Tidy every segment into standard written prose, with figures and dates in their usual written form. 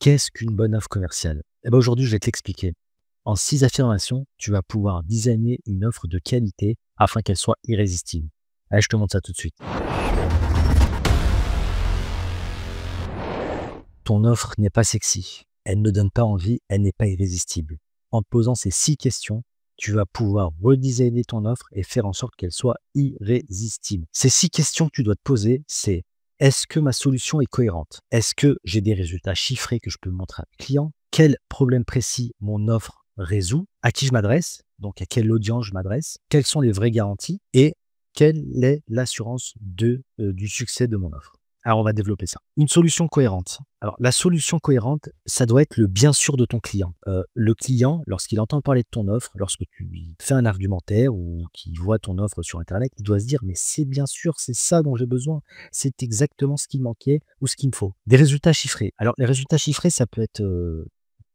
Qu'est-ce qu'une bonne offre commerciale? Eh ben, aujourd'hui, je vais te l'expliquer. En 6 affirmations, tu vas pouvoir designer une offre de qualité afin qu'elle soit irrésistible. Allez, je te montre ça tout de suite. Ton offre n'est pas sexy, elle ne donne pas envie, elle n'est pas irrésistible. En te posant ces 6 questions, tu vas pouvoir redesigner ton offre et faire en sorte qu'elle soit irrésistible. Ces 6 questions que tu dois te poser, c'est: est-ce que ma solution est cohérente? Est-ce que j'ai des résultats chiffrés que je peux montrer à mes clients? Quel problème précis mon offre résout? À qui je m'adresse? Donc à quelle audience je m'adresse? Quelles sont les vraies garanties? Et quelle est l'assurance du succès de mon offre? Alors, on va développer ça. Une solution cohérente. Alors, la solution cohérente, ça doit être le bien sûr de ton client. Le client, lorsqu'il entend parler de ton offre, lorsque tu lui fais un argumentaire ou qu'il voit ton offre sur Internet, il doit se dire: mais c'est bien sûr, c'est ça dont j'ai besoin. C'est exactement ce qui me manquait ou ce qu'il me faut. Des résultats chiffrés. Alors, les résultats chiffrés, ça peut être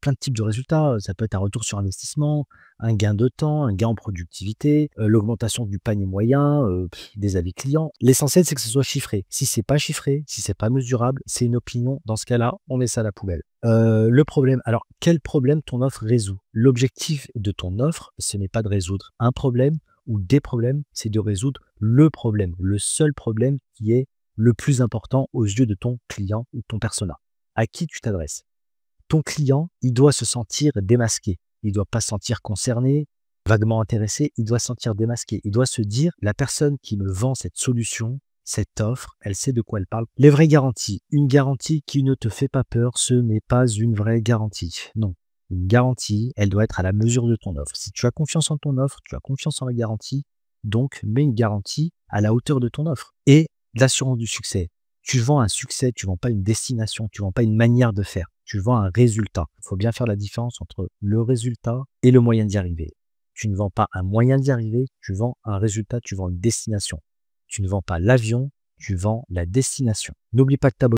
plein de types de résultats. Ça peut être un retour sur investissement, un gain de temps, un gain en productivité, l'augmentation du panier moyen, des avis clients. L'essentiel, c'est que ce soit chiffré. Si c'est pas chiffré, si c'est pas mesurable, c'est une opinion. Dans ce cas-là, on met ça à la poubelle. Le problème. Alors, quel problème ton offre résout? L'objectif de ton offre, ce n'est pas de résoudre un problème ou des problèmes, c'est de résoudre le problème, le seul problème qui est le plus important aux yeux de ton client ou de ton persona. À qui tu t'adresses? Ton client, il doit se sentir démasqué. Il ne doit pas se sentir concerné, vaguement intéressé, il doit se sentir démasqué. Il doit se dire: la personne qui me vend cette solution, cette offre, elle sait de quoi elle parle. Les vraies garanties. Une garantie qui ne te fait pas peur, ce n'est pas une vraie garantie. Non. Une garantie, elle doit être à la mesure de ton offre. Si tu as confiance en ton offre, tu as confiance en la garantie, donc mets une garantie à la hauteur de ton offre. Et l'assurance du succès. Tu vends un succès, tu ne vends pas une destination, tu ne vends pas une manière de faire. Tu vends un résultat. Il faut bien faire la différence entre le résultat et le moyen d'y arriver. Tu ne vends pas un moyen d'y arriver, tu vends un résultat, tu vends une destination. Tu ne vends pas l'avion, tu vends la destination. N'oublie pas de t'abonner.